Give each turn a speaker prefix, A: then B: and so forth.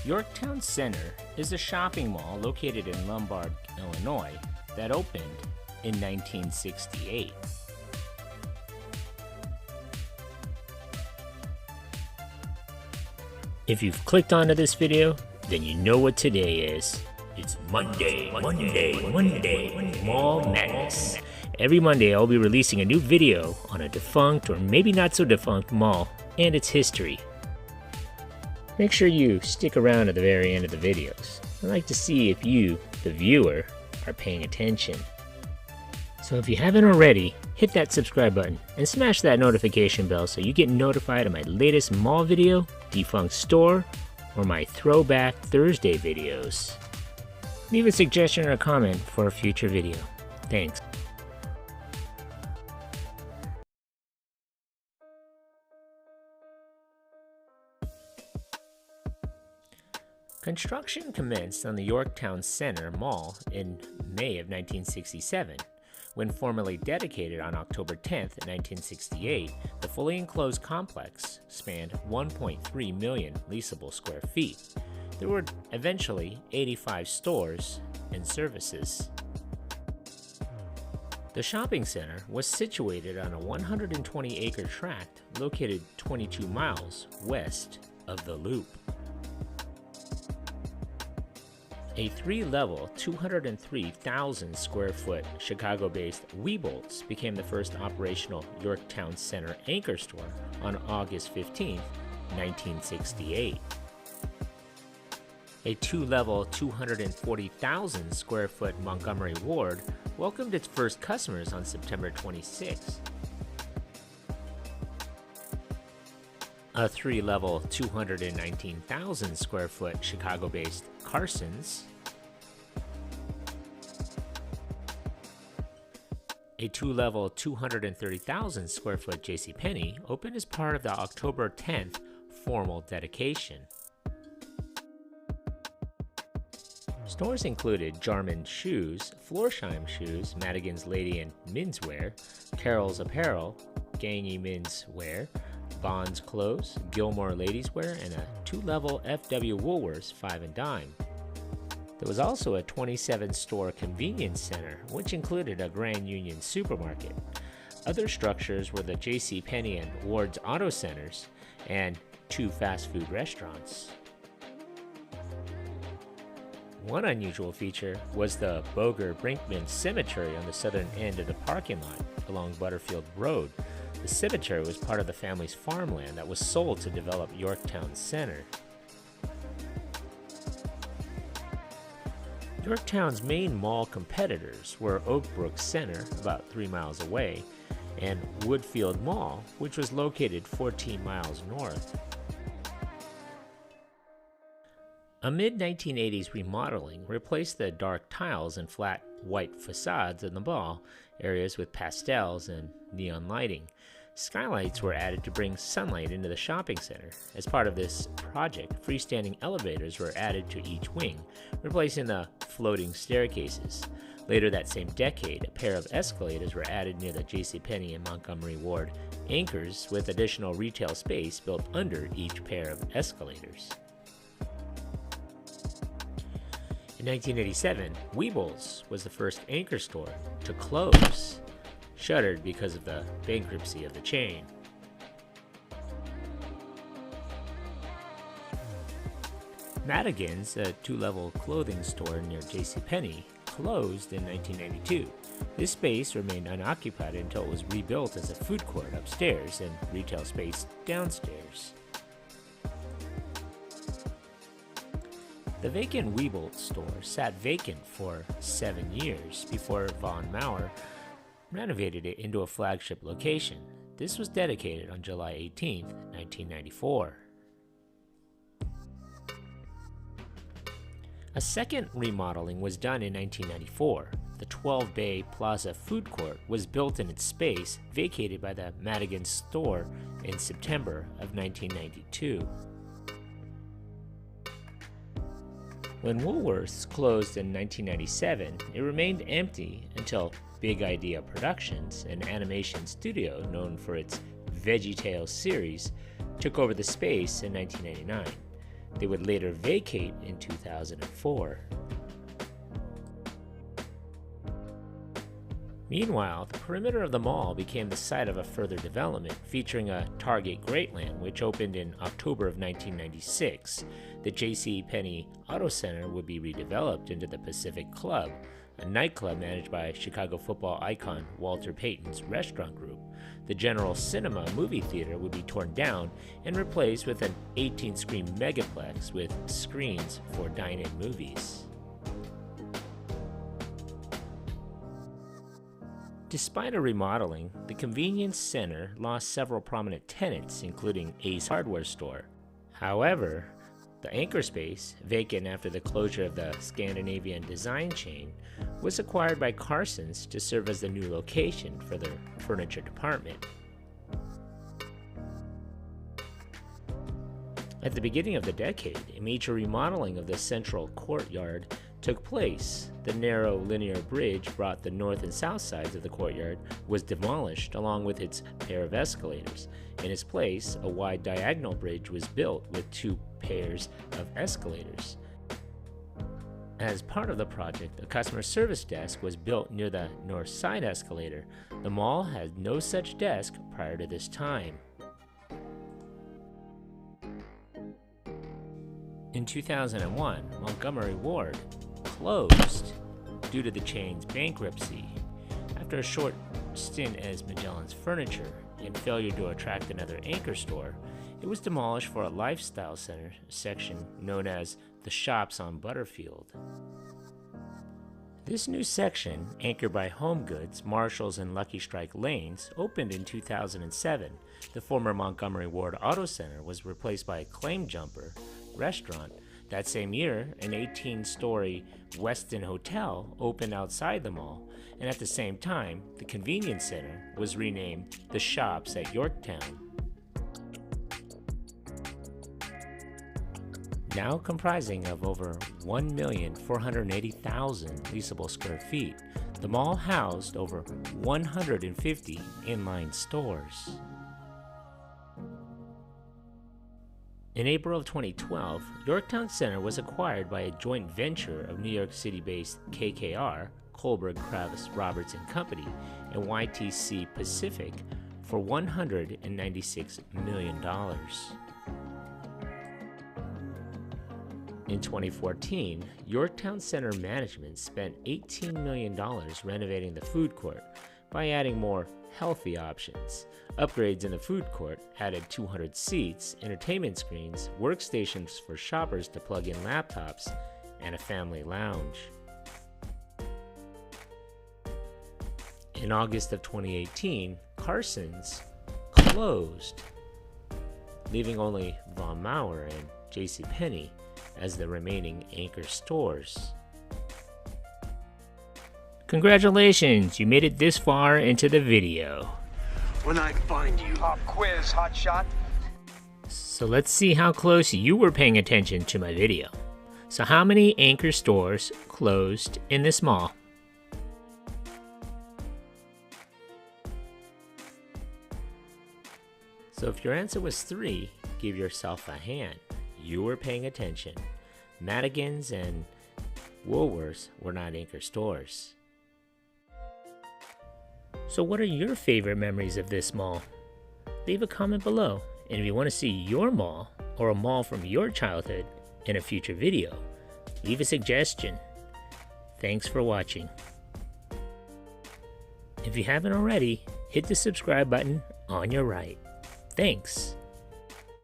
A: Yorktown Center is a shopping mall located in Lombard, Illinois that opened in 1968. If you've clicked onto this video, then you know what today is. It's Monday, Mall Madness. Every Monday I'll be releasing a new video on a defunct or maybe not so defunct mall and its history. Make sure you stick around at the very end of the videos. I'd like to see if you, the viewer, are paying attention. So if you haven't already, hit that subscribe button and smash that notification bell so you get notified of my latest mall video, defunct store, or my Throwback Thursday videos. Leave a suggestion or a comment for a future video. Thanks. Construction commenced on the Yorktown Center Mall in May of 1967. When formally dedicated on October 10, 1968, the fully enclosed complex spanned 1.3 million leasable square feet. There were eventually 85 stores and services. The shopping center was situated on a 120-acre tract located 22 miles west of the Loop. A three-level, 203,000 square foot Chicago-based Weebolt's became the first operational Yorktown Center anchor store on August 15, 1968. A two-level, 240,000 square foot Montgomery Ward welcomed its first customers on September 26. A three-level, 219,000 square foot Chicago-based Carson's, a two-level, 230,000 square foot JCPenney opened as part of the October 10th formal dedication. Stores included Jarman Shoes, Florsheim Shoes, Madigan's Lady and Menswear, Carroll's Apparel, Gangy Menswear, Bond's Clothes, Gilmore Ladies Wear, and a two-level FW Woolworths 5 and Dime. There was also a 27-store convenience center, which included a Grand Union supermarket. Other structures were the JCPenney and Ward's Auto Centers and two fast food restaurants. One unusual feature was the Boger Brinkman Cemetery on the southern end of the parking lot along Butterfield Road. The cemetery was part of the family's farmland that was sold to develop Yorktown Center. Yorktown's main mall competitors were Oak Brook Center, about 3 miles away, and Woodfield Mall, which was located 14 miles north. A mid-1980s remodeling replaced the dark tiles and flat white facades in the mall areas with pastels and neon lighting. Skylights were added to bring sunlight into the shopping center. As part of this project, freestanding elevators were added to each wing, replacing the floating staircases. Later that same decade, a pair of escalators were added near the JCPenney and Montgomery Ward anchors, with additional retail space built under each pair of escalators. In 1987, Weebolt's was the first anchor store to close, shuttered because of the bankruptcy of the chain. Madigan's, a two-level clothing store near JCPenney, closed in 1992. This space remained unoccupied until it was rebuilt as a food court upstairs and retail space downstairs. The vacant Weebolt's store sat vacant for 7 years before Von Maur renovated it into a flagship location. This was dedicated on July 18, 1994. A second remodeling was done in 1994. The 12-bay Plaza food court was built in its space vacated by the Madigan store in September of 1992. When Woolworth's closed in 1997, it remained empty until Big Idea Productions, an animation studio known for its VeggieTales series, took over the space in 1999. They would later vacate in 2004. Meanwhile, the perimeter of the mall became the site of a further development, featuring a Target Greatland, which opened in October of 1996. The JCPenney Auto Center would be redeveloped into the Pacific Club, a nightclub managed by Chicago football icon Walter Payton's restaurant group. The General Cinema movie theater would be torn down and replaced with an 18-screen megaplex with screens for dine-in movies. Despite a remodeling, the convenience center lost several prominent tenants, including Ace Hardware Store. However, the anchor space, vacant after the closure of the Scandinavian design chain, was acquired by Carson's to serve as the new location for their furniture department. At the beginning of the decade, a major remodeling of the central courtyard took place. The narrow linear bridge brought the north and south sides of the courtyard was demolished along with its pair of escalators. In its place, a wide diagonal bridge was built with 2 pairs of escalators. As part of the project, a customer service desk was built near the north side escalator. The mall had no such desk prior to this time. In 2001, Montgomery Ward closed due to the chain's bankruptcy. After a short stint as Magellan's Furniture and failure to attract another anchor store, it was demolished for a lifestyle center section known as the Shops on Butterfield. This new section, anchored by Home Goods, Marshalls, and Lucky Strike lanes, opened in 2007. The former Montgomery Ward Auto Center was replaced by a Claim Jumper restaurant. That same year, an 18-story Westin Hotel opened outside the mall, and at the same time, the convenience center was renamed The Shops at Yorktown. Now comprising of over 1,480,000 leasable square feet, the mall housed over 150 inline stores. In April of 2012, Yorktown Center was acquired by a joint venture of New York City-based KKR, Kohlberg Kravis Roberts & Company, and YTC Pacific for $196 million. In 2014, Yorktown Center management spent $18 million renovating the food court by adding more healthy options. Upgrades in the food court added 200 seats, entertainment screens, workstations for shoppers to plug in laptops, and a family lounge. In August of 2018, Carson's closed, leaving only Von Maur and JCPenney as the remaining anchor stores. Congratulations, you made it this far into the video.
B: When I find you.
C: Pop quiz, hotshot.
A: So let's see how close you were paying attention to my video. So how many anchor stores closed in this mall? So if your answer was 3, give yourself a hand. You were paying attention. Madigan's and Woolworths were not anchor stores. So what are your favorite memories of this mall? Leave a comment below, and if you want to see your mall or a mall from your childhood in a future video, leave a suggestion. Thanks for watching. If you haven't already, hit the subscribe button on your right. Thanks.